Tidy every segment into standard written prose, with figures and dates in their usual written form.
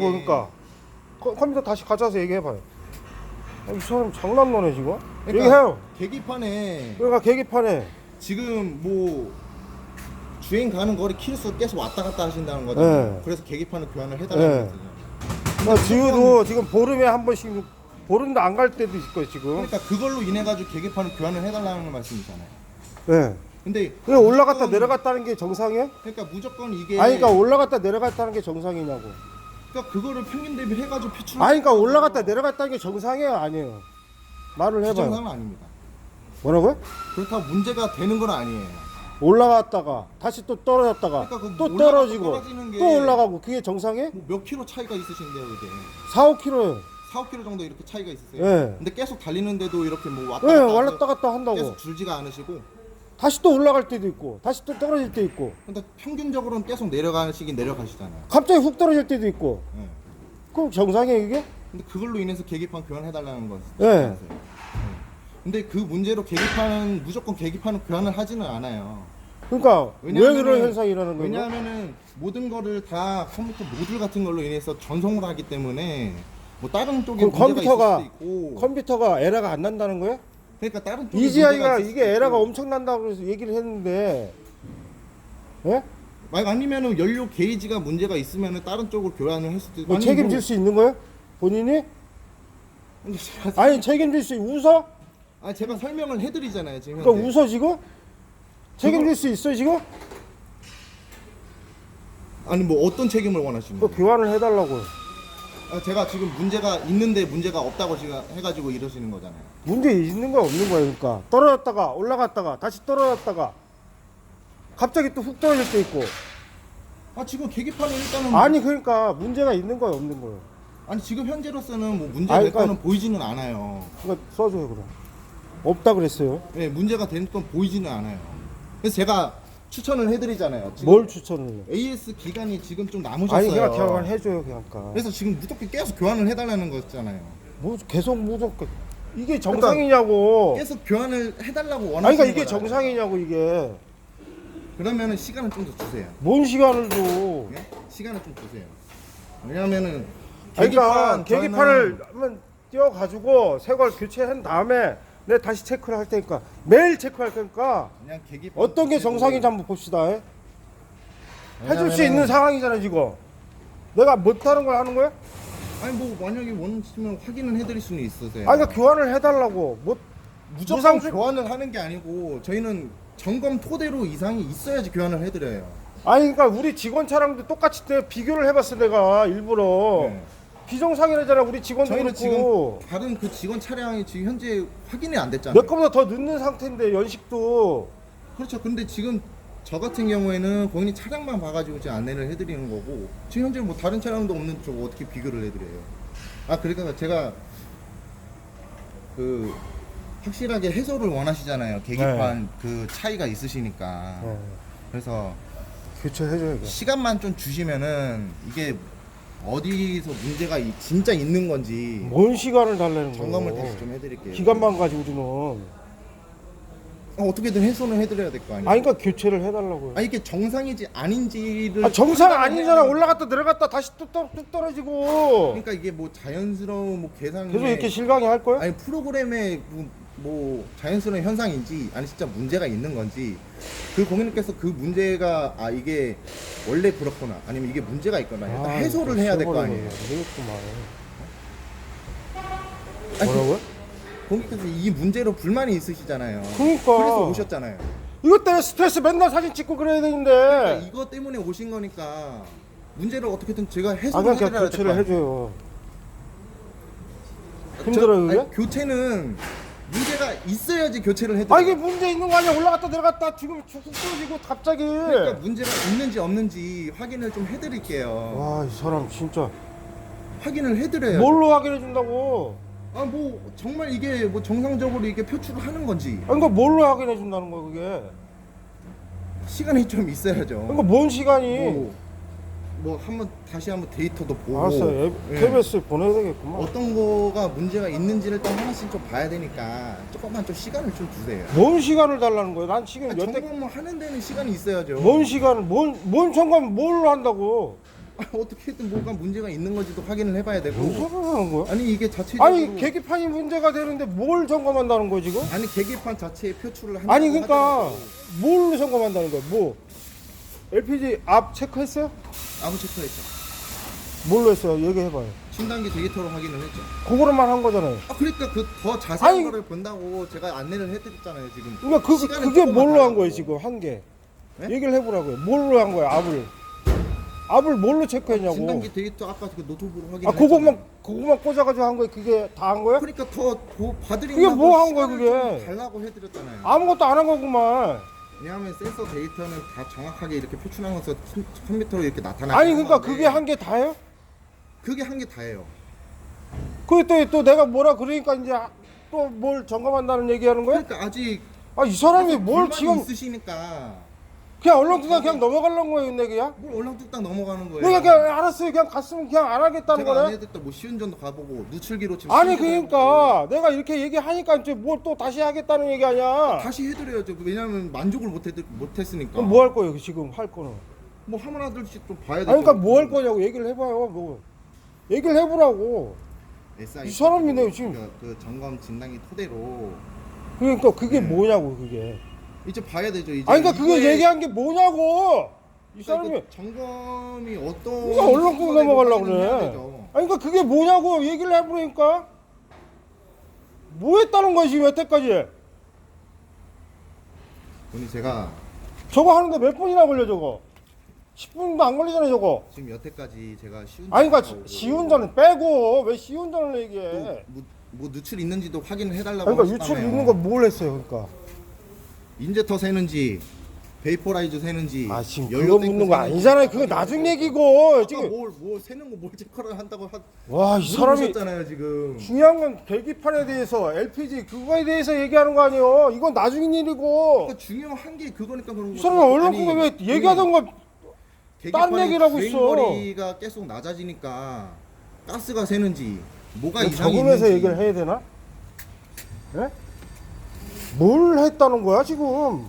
그러니까 컴퓨터 다시 가져와서 얘기해봐요. 이 사람 장난하네 지금. 그러니까 얘기해요. 계기판에 그러니까 계기판에 지금 뭐 주행 가는 거리 키로수 계속 왔다 갔다 하신다는 거잖아요. 네. 그래서 계기판을 교환을 해달라는 네. 거잖아요. 지우도 지금 보름에 한 번씩 보름도 안 갈 때도 있고 지금. 그러니까 그걸로 인해 가지고 계기판을 교환을 해달라는 말씀이잖아요. 네. 근데 그냥 올라갔다 무조건- 내려갔다는 게 정상이에요? 그러니까 무조건 이게 아니 그러니까 올라갔다 내려갔다는 게 정상이냐고. 그러니까 그거를 평균 대비 해가지고 표출. 아니 그러니까 올라갔다 내려갔다는 게 정상이에요 아니에요? 말을 해봐요. 정상은 아닙니다. 뭐라고요? 그렇다고 문제가 되는 건 아니에요. 올라갔다가 다시 또 떨어졌다가 그러니까 그 또 올라갔다 떨어지고 떨어지는 게- 또 올라가고 그게 정상이에요? 뭐 몇 킬로 차이가 있으신데요, 그게? 4, 5km요. 4, 5킬로 정도 이렇게 차이가 있으세요? 네. 근데 계속 달리는데도 이렇게 뭐 왔다 네, 갔다 왔다 갔다 한다고. 계속 줄지가 않으시고. 다시 또 올라갈 때도 있고 다시 또 떨어질 때도 있고 근데 평균적으로는 계속 내려가시긴 내려가시잖아요. 갑자기 훅 떨어질 때도 있고 네. 그럼 정상이에요 이게? 근데 그걸로 인해서 계기판 교환해달라는 거. 네. 근데 그 문제로 계기판은 무조건 계기판을 교환을 하지는 않아요. 그러니까 왜 왜냐하면은- 그런 현상이 일어나는 거예요? 왜냐하면은 모든 거를 다 컴퓨터 모듈 같은 걸로 인해서 전송을 하기 때문에 뭐 다른 쪽에 그럼 문제가 있을 수도 있고. 컴퓨터가 에러가 안 난다는 거예요? 그러니까 다른 쪽에 EGI가 문제가 있을 이게 수도 에러가 있고. 엄청 난다고 그래서 얘기를 했는데 예? 아니면은 연료 게이지가 문제가 있으면은 다른 쪽으로 교환을 했을 때. 뭐 책임질 수 있는 거예요? 본인이? 아니 책임질 수 웃어? 제가 설명을 해드리잖아요 지금. 그러니까 현재. 웃어 지금? 책임질 수 있어 지금? 아니 뭐 어떤 책임을 원하시는 그 거예요? 교환을 해달라고. 제가 지금 문제가 있는데 문제가 없다고 지금 해가지고 이러시는 거잖아요. 문제 있는 거야 없는 거야 그러니까 떨어졌다가 올라갔다가 다시 떨어졌다가 갑자기 또 훅 떨어질 때 있고 지금 계기판은 일단은 아니 그러니까 문제가 있는 거야 없는 거야 아니 지금 현재로서는 뭐 문제가 아니, 될 그러니까- 거는 보이지는 않아요. 그러니까 써줘요 그럼 없다 그랬어요. 네, 문제가 되는 건 보이지는 않아요. 그래서 제가 추천을 해드리잖아요. 지금 뭘 추천을 해? AS 기간이 지금 좀 남으셨어요. 아니 그냥 교환해줘요 그냥. 그래서 지금 무조건 계속 교환을 해달라는 거잖아요. 뭐 계속 무조건 이게 정상이냐고. 계속 교환을 해달라고 원하시는 아니 그러니까 이게 거잖아요. 정상이냐고 이게. 그러면은 시간은 좀 더 주세요. 뭔 시간을 줘? 예? 시간을 좀 주세요. 왜냐면은 아니, 그러니까 계기판 계기판을 한번 띄워가지고 새 걸 교체한 다음에 내가 다시 체크를 할 테니까 매일 체크할 테니까 그냥 계기판 어떤 게 자체도- 정상인지 한번 봅시다. 예? 해줄 수 왜냐면은- 있는 상황이잖아 지금. 내가 못하는 걸 하는 거야? 아니 뭐 만약에 원하시면 확인은 해드릴 수는 있으세요. 아니 그러니까 교환을 해달라고. 뭐 무조건 무상수- 교환을 하는 게 아니고 저희는 점검 토대로 이상이 있어야지 교환을 해드려요. 아니 그러니까 우리 직원 차량도 똑같이 때 비교를 해봤어 내가 일부러. 네. 비정상이라잖아 우리 직원도 저희는 그렇고. 지금 다른 그 직원 차량이 지금 현재 확인이 안 내 됐잖아요. 거보다 더 늦는 상태인데 연식도. 그렇죠. 근데 지금 저 같은 경우에는 고객님 차량만 봐가지고 지금 안내를 해드리는 거고 지금 현재 뭐 다른 차량도 없는 저 어떻게 비교를 해드려요? 그러니까 제가 그 확실하게 해소를 원하시잖아요. 계기판 그 차이가 있으시니까. 네. 그래서 교체해줘야 돼. 시간만 좀 주시면은 이게 어디서 문제가 진짜 있는 건지 뭔 시간을 달라는 거야? 점검을 다시 좀 해드릴게요. 기간만 가지고 우리는. 어떻게든 해소는 해드려야 될 거 아니에요. 아니 그러니까 교체를 해달라고요. 이게 정상이지 아닌지를 정상 판단을 아니잖아. 해야 올라갔다 내려갔다 다시 뚝 떨어지고. 그러니까 이게 뭐 자연스러운 뭐 계산이 계속 이렇게 실강이 할 거야? 아니 프로그램의 뭐 자연스러운 현상인지 아니 진짜 문제가 있는 건지 그 고객님께서 그 문제가 이게 원래 그렇구나 아니면 이게 문제가 있거나 일단 해소를 해야 될 거 아니에요. 되겠구만. 아니, 뭐라고요? 고객님께서 이 문제로 불만이 있으시잖아요. 그러니까. 그래서 오셨잖아요. 이것 때문에 스트레스 맨날 사진 찍고 그래야 되는데. 이거 때문에 오신 거니까 문제를 어떻게든 제가 아 해소를 그러니까 해드려야 될 거 교체를 아니에요. 해줘요. 힘들어요 그게? 교체는 문제가 있어야지 교체를 해드려요. 이게 문제 있는 거 아니야? 올라갔다 내려갔다 지금 훅 떨어지고 갑자기. 그러니까 문제가 있는지 없는지 확인을 좀 해드릴게요. 와 이 사람 진짜 확인을 해드려요. 뭘로 확인해 준다고? 뭐 정말 이게 뭐 정상적으로 이게 표출을 하는 건지 아니 그러니까 뭘로 확인해 준다는 거야 그게? 시간이 좀 있어야죠. 그러니까 뭔 시간이? 뭐 한번 다시 한번 데이터도 보고. 알았어요. 예. KBS 보내야 되겠구만. 어떤 거가 문제가 있는지를 일단 하나씩 좀 봐야 되니까 조금만 좀 시간을 좀 주세요. 뭔 시간을 달라는 거야? 난 지금 여태 점검을 하는 데는 시간이 있어야죠. 뭔 시간을 뭔 점검 뭘로 한다고? 어떻게든 뭐가 문제가 있는 건지도 확인을 해봐야 되고. 무슨 소리 하는 거야? 아니 이게 자체적으로 아니 계기판이 문제가 되는데 뭘 점검한다는 거야 지금? 아니 계기판 자체에 표출을 한다고 아니 그러니까 하더라도 뭘로 점검한다는 거야? 뭐 LPG 앞 체크했어요? 아무 체크했죠. 뭘로 했어요? 얘기해봐요. 신단기 데이터로 확인을 했죠. 그거로만 한 거잖아요. 그러니까 그 더 자세한 아니, 거를 본다고 제가 안내를 해드렸잖아요 지금. 그러니까 시간을 그게 조금만 뭘로 한 달라고. 거예요 지금 한 게? 네? 얘기를 해보라고요. 뭘로 한 거야 압을 뭘로 체크했냐고? 진단기 데이터 아까 그 노트북으로 확인을 아 그거만 꽂아가지고 한 거야? 그게 다 한 거야? 그러니까 더 봐드린다고 그게 뭐 한 거야, 시간을 그게? 좀 달라고 해드렸잖아요. 아무것도 안 한 거구만. 왜냐하면 센서 데이터는 다 정확하게 이렇게 표출하면서 컴퓨터로 이렇게 나타나는 아니 그러니까 건데 그게 한 게 다예요? 그게 한 게 다예요. 그게 또 내가 뭐라 그러니까 이제 또 뭘 점검한다는 얘기하는 거야? 그러니까 아직 아 이 사람이 뭘 불만이 지금 있으시니까 그냥 얼렁뚱땅 그냥 넘어가려는 거예요 근데 그냥? 뭘 얼렁뚱땅 넘어가는 거예요. 내가 그냥 알았어요 그냥 갔으면 그냥 안 하겠다는 제가 안 거네? 해드렸다 뭐 시운전도 가보고 누출기로 지금 아니 시운전도 그러니까 내가 이렇게 얘기하니까 이제 뭘 또 다시 하겠다는 얘기 아니야? 다시 해드려야죠. 왜냐하면 만족을 못했으니까. 그럼 뭐 할 거예요 지금 할 거는? 뭐 하나둘씩 좀 봐야 되죠. 아니 그러니까 뭐 할 거냐고 얘기를 해봐요 뭐 얘기를 해보라고. SI 이 사람이네, 지금. 그 점검 진단기 토대로 그러니까 그게 네. 뭐냐고 그게. 이제 봐야 되죠. 이제 아니 그러니까 그게 이거에- 얘기한 게 뭐냐고. 이 그러니까 사람이 그 점검이 어떤 이거 얼렁뚱 넘어가려고 확인을 해야 그래. 되죠. 아니 그러니까 그게 뭐냐고 얘기를 해보니까 뭐 했다는 거야 지금 여태까지. 본인 제가 저거 하는데 몇 분이나 걸려 저거? 10분도 안 걸리잖아 저거. 지금 여태까지 제가 시운전 아니 갔다 그러니까 오고 시운전은 빼고 왜 시운전을 얘기해? 뭐 누출 있는지도 확인을 해달라고 그러니까 하셨다며요. 유출 있는 거 뭘 했어요 그러니까? 인젝터 새는지 베이퍼라이저 새는지 아 지금 연료 그거 탱크 묻는 거 새는지 아니잖아요. 그거 확인을 나중 해서 얘기고 아까 지금. 뭘 새는 거 뭘 체크를 한다고 와 이 사람이 물어보셨잖아요 지금. 중요한 건 계기판에 대해서 LPG 그거에 대해서 얘기하는 거 아니에요. 이건 나중 일이고. 그러니까 중요한 게 그거니까 그런 이 거죠. 사람이 얼렁뚱 왜 얘기하던 거 딴 얘기를 하고 있어. 주행거리가 계속 낮아지니까 가스가 새는지 뭐가 이상이 적으면서 있는지 얘기를 해야 되나? 예? 뭘 했다는 거야 지금?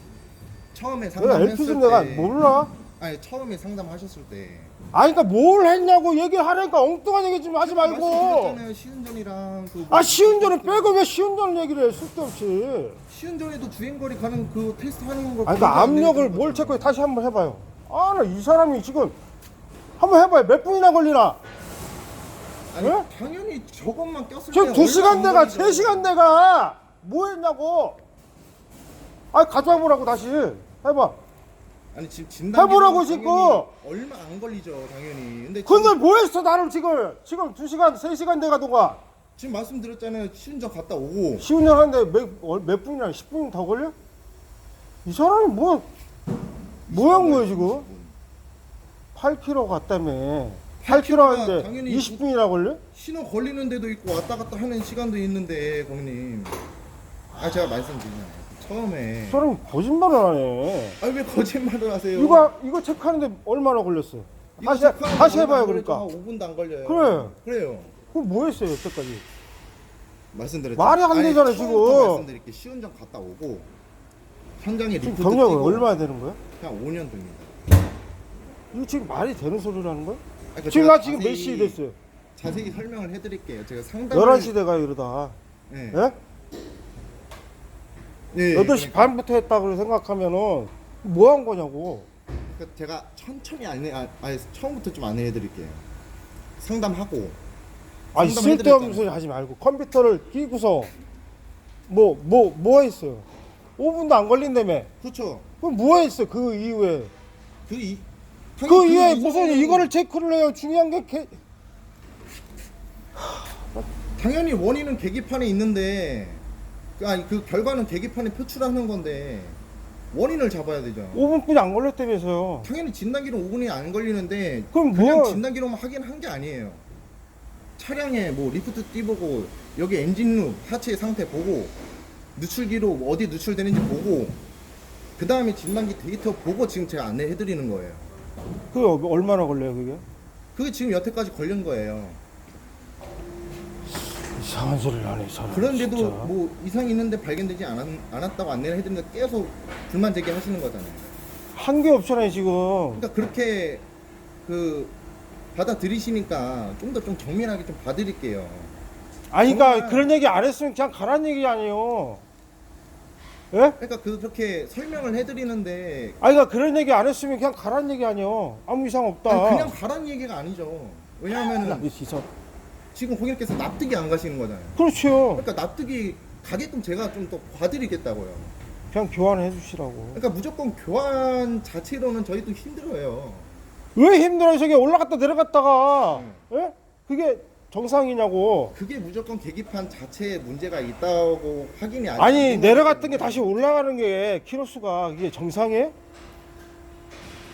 처음에 내가 상담했을 LPG 때 내가 몰라? 아니 처음에 상담하셨을 때 아니 그러니까 뭘 했냐고 얘기하라니까 엉뚱한 얘기 좀 하지 말고. 말씀드렸잖아요. 시운전이랑 그 아 시운전을 빼고 왜 시운전을 얘기를 해 쓸데없이. 시운전에도 주행거리 가는 그 테스트 하는 거 아니 그러니까 압력을 뭘 체크해 다시 한번 해봐요. 아 나 이 사람이 지금 한번 해봐요. 몇 분이나 걸리나? 아니 예? 당연히 저것만 꼈을 때 지금 2시간 내가 3시간 내가 뭐 했냐고. 아 가져와 보라고 다시 해봐. 아니 지금 진단 해보라고 기준은 지금. 당연히 얼마 안 걸리죠 당연히. 근데 근데 뭐 했어 나를 지금 2시간 3시간 내가 동안 지금 말씀드렸잖아요. 시운전 갔다 오고 시운전 하는데 몇 분이나 10분 더 걸려? 이 사람이 뭐 한 거야 지금? 8km 갔다며 8km 하는데 당연히 20분이나 걸려? 신호 걸리는 데도 있고 왔다 갔다 하는 시간도 있는데 고객님. 아 제가 말씀드리잖아요. 처음에 이 사람이 거짓말을 하네. 아 왜 거짓말을 하세요? 이거 체크하는데 얼마나 걸렸어? 이거 다시 체크하는 다시 거 해봐요 한 그러니까. 5분도 안 걸려요. 그래. 그래요. 그럼 뭐 했어요 여태까지? 말씀드렸죠. 말이 안 되잖아, 지금. 말씀드릴게. 시운전 갔다 오고 현장에 지금 리포트 경력은 뛰고 얼마나 되는 거야? 그냥 5년 됩니다. 이거 지금 말이 되는 소리라는 거야? 그러니까 지금 제가 나 지금 몇 자세히- 시 됐어요? 자세히 설명을 해드릴게요. 제가 상담을 11시 돼가요 이러다. 네. 예? 네, 8시 그러니까. 반부터 했다고 생각하면은 뭐 한 거냐고. 그러니까 제가 천천히 아예 처음부터 좀 안내해드릴게요. 상담하고 아니 상담해드렸잖아요. 쓸데없는 소리 하지 말고 컴퓨터를 끼고서 뭐 했어요? 5분도 안 걸린다며. 그렇죠. 그럼 뭐 했어 그 이후에? 그 그 이후에 무슨 이거를 체크를 해요? 중요한 게 당연히 원인은 계기판에 있는데 그 결과는 계기판에 표출하는 건데 원인을 잡아야 되죠. 5분뿐이 안 걸렸다면서요. 당연히 진단기로 5분이 안 걸리는데 그럼 그냥 뭐- 진단기로만 확인한 게 아니에요. 차량에 뭐 리프트 띄보고 여기 엔진룸 하체 상태 보고 누출기로 어디 누출되는지 보고 그 다음에 진단기 데이터 보고 지금 제가 안내해드리는 거예요. 그게 얼마나 걸려요 그게? 그게 지금 여태까지 걸린 거예요. 이상한 소리를 하네 이 사람. 그런데도 진짜. 뭐 이상이 있는데 발견되지 않았다고 안내를 해드리는데 계속 불만 제기하시는 거잖아요. 한 게 없잖아요 지금. 그러니까 그렇게 그 받아들이시니까 좀 더 좀 정밀하게 좀 봐드릴게요. 아니 그러니까 정말- 그런 얘기 안 했으면 그냥 가란 얘기 아니에요. 예? 그러니까 그렇게 설명을 해드리는데 아니 그러니까 그런 얘기 안 했으면 그냥 가란 얘기 아니에요. 아무 이상 없다. 아니, 그냥 가라는 얘기가 아니죠. 왜냐하면은 이상. 지금 고객님께서 납득이 안 가시는 거잖아요. 그렇죠. 그러니까 납득이 가게끔 제가 좀 더 봐드리겠다고요. 그냥 교환해 주시라고. 그러니까 무조건 교환 자체로는 저희도 힘들어요. 왜 힘들어요? 저게 올라갔다 내려갔다가 예? 그게 정상이냐고. 그게 무조건 계기판 자체에 문제가 있다고 확인이 안 아니 되는 내려갔던 거기 게 다시 올라가는 게 키로수가 이게 정상이에요?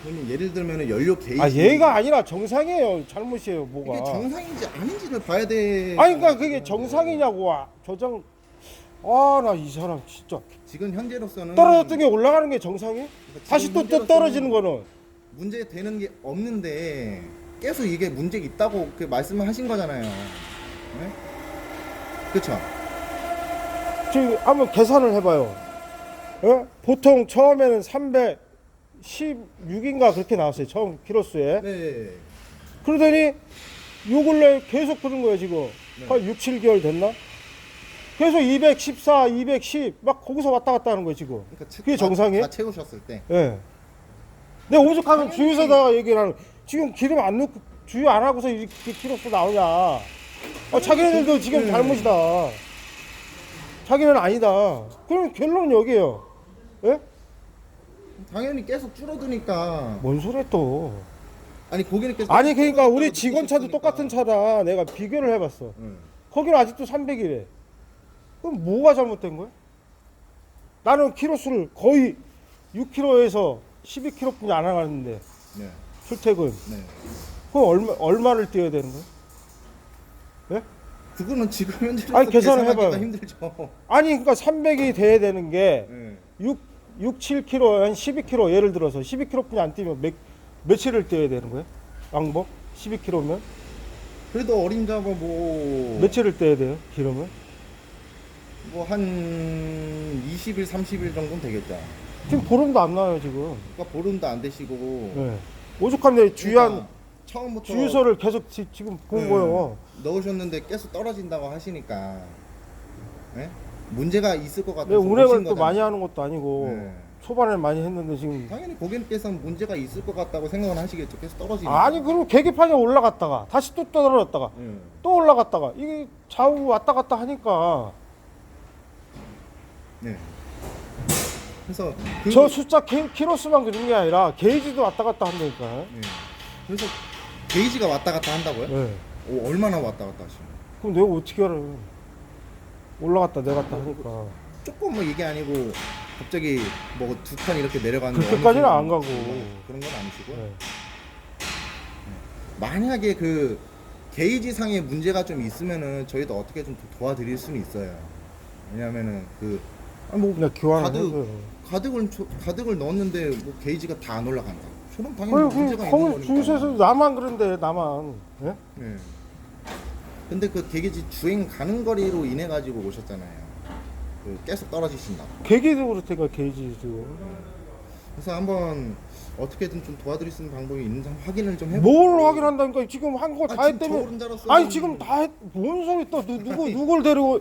때문에 예를 들면 연료 게이지 아 얘가 아니라 정상이에요. 잘못이에요. 이게 뭐가. 정상인지 아닌지를 봐야 돼. 아니 그러니까 그게 정상이냐고. 조정. 아 나 이 사람 진짜 지금 현재로서는 떨어졌던 게 올라가는 게 정상이에요? 그러니까 다시 지금 또 떨어지는 현재로서는 거는 문제 되는 게 없는데 계속 이게 문제 있다고 그 말씀을 하신 거잖아요. 네? 그렇죠. 지금 한번 계산을 해봐요. 예? 보통 처음에는 316인가 그렇게 나왔어요. 처음 키로수에. 네. 그러더니 요 근래 계속 그런 거예요 지금. 네. 한 6, 7개월 됐나? 계속 214, 210 막 거기서 왔다 갔다 하는 거예요 지금. 그러니까 그게 정상이에요? 다 채우셨을 때. 예. 내가 오죽하면 주유소다가 얘기를 하는 지금 기름 안 넣고 주유 안 하고서 이렇게 키로수 나오냐. 자기네들도 지금 네. 잘못이다. 자기는 아니다. 그럼 결론은 여기에요. 예? 당연히 계속 줄어드니까. 뭔 소리야 또. 아니 고객님께서 아니 그러니까 우리 줄어들었다고 직원 차도 느끼셨으니까. 똑같은 차다. 내가 비교를 해봤어. 응. 거기는 아직도 300이래. 그럼 뭐가 잘못된 거야? 나는 키로수를 거의 6km에서 12km뿐이 안 나가는데 네. 출퇴근. 네. 그럼 얼마를 뛰어야 되는 거야? 예? 그거는 지금 현재로서 아니, 계산을 계산하기가 해봐요. 힘들죠. 아니 그러니까 300이 돼야 되는 게 네. 6, 7km, 한 12km 예를 들어서 12km뿐이 안 뛰면 며칠을 뛰어야 되는 거예요? 왕복 12km면 그래도 어림잡아 뭐 며칠을 뛰어야 돼요? 기름은? 뭐 한 20일, 30일 정도는 되겠죠. 지금 보름도 안 나와요 지금. 그러니까 보름도 안 되시고. 네. 오죽한데 주유한 그러니까 처음부터 주유소를 계속 지금 본 네, 거예요. 넣으셨는데 계속 떨어진다고 하시니까 네? 문제가 있을 것 같아서 내가 운행을 오신 또 거잖아요. 많이 하는 것도 아니고 네. 초반에 많이 했는데 지금 당연히 고객님께서는 문제가 있을 것 같다고 생각을 하시겠죠. 계속 떨어지니까. 아니 그리고 계기판이 올라갔다가 다시 또 떨어졌다가 네. 또 올라갔다가 이게 좌우 왔다 갔다 하니까 네. 그래서 저 숫자 키로수만 그런 게 아니라 게이지도 왔다 갔다 한다니까. 네. 그래서 게이지가 왔다 갔다 한다고요? 네. 오, 얼마나 왔다 갔다 하시나요? 그럼 내가 어떻게 알아요? 올라갔다 내려갔다 하니까. 조금 뭐 이게 아니고 갑자기 뭐 두 칸 이렇게 내려가는데 그렇게까지는 어느 안 가고. 그런 건 아니시고 네. 만약에 그 게이지 상의 문제가 좀 있으면은 저희도 어떻게 좀 도와드릴 수는 있어요. 왜냐면은 그 아니 뭐 그냥 교환을 가득- 해줘요. 가득을 넣었는데 뭐 게이지가 다 안 올라간다. 저런 당연히 문제가 있는 거기 거니까. 주유소에서 나만 그런데 나만. 예? 네. 근데 그 게이지 주행 가는 거리로 인해 가지고 오셨잖아요. 그 계속 떨어지신다. 계기도 그렇다니까 게이지도. 그래서 한번 어떻게든 좀 도와드릴 수 있는 방법이 있는지 한번 확인을 좀 해보고. 뭘 확인한다니까 지금 한 거 다 지금 저 했다며. 혼자로서는- 아니 지금 다 했. 뭔 소리 또 누굴 데리고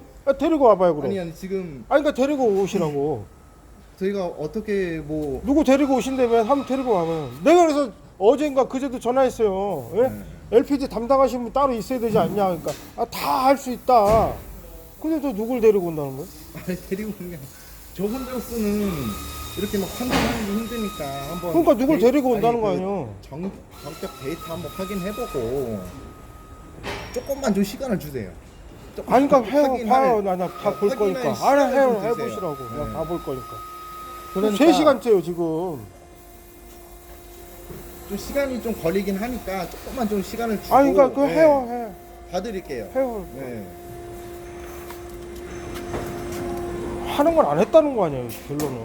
와봐요 그럼. 아니 지금 아니 그러니까 데리고 오시라고. 저희가 어떻게 뭐 누구 데리고 오신다면 한번 데리고 와봐요. 내가 그래서 어젠가 그제도 전화했어요. 예? 네. LPG 담당하신 분 따로 있어야 되지 않냐. 그러니까 다 할 수 있다. 근데 또 누굴 데리고 온다는 거야? 아니 데리고 오는 게 아니라 저 혼자로서는 이렇게 막 판단하는 게 힘드니까 한번 그러니까 누굴 데리고 온다는 아니, 거 그 아니에요? 정격 데이터 한번 확인해보고 조금만 좀 시간을 주세요. 아니 그러니까 확인할- 봐요. 나 다 볼 확인할 거니까. 시간을 아니 좀 주세요. 해보시라고. 나 네. 다 볼 거니까. 그러니까 3시간째요 지금. 좀 시간이 좀 걸리긴 하니까 조금만 좀 시간을 주고 아니 그러니까 그 네, 해요. 봐드릴게요. 해요. 네. 하는 건 안 했다는 거 아니에요 결론은.